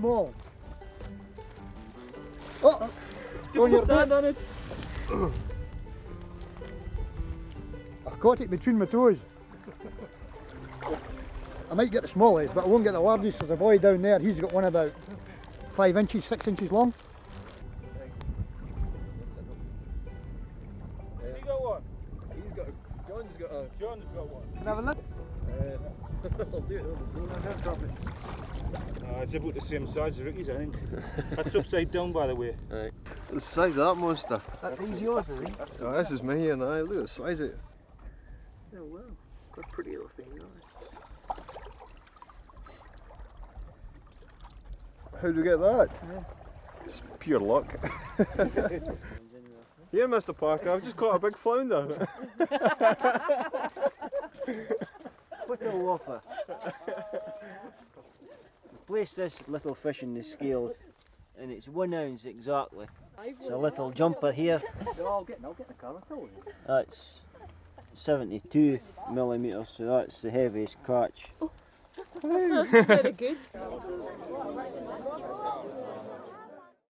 small. Oh! Don't you stand on it? I caught it between my toes. I might get the smallest, but I won't get the largest. There's a boy down there, he's got one about 5 inches, 6 inches long. Has he got one? He's got John's got one. Can I have a look? I'll do it. It's about the same size as Ricky's, I think. That's upside down, by the way. Right. The size of that monster. He's yours, is he? Oh, this is me here now. Look at the size of it. Oh wow, got a pretty little thing, aren't How do we get that? Just pure luck. Here, Mr. Parker, I've just caught a big flounder. What a whopper. Place this little fish in the scales and it's 1 ounce exactly. It's a little jumper here. I'll get the car, I told you. That's 72 millimetres, so that's the heaviest catch. Very good.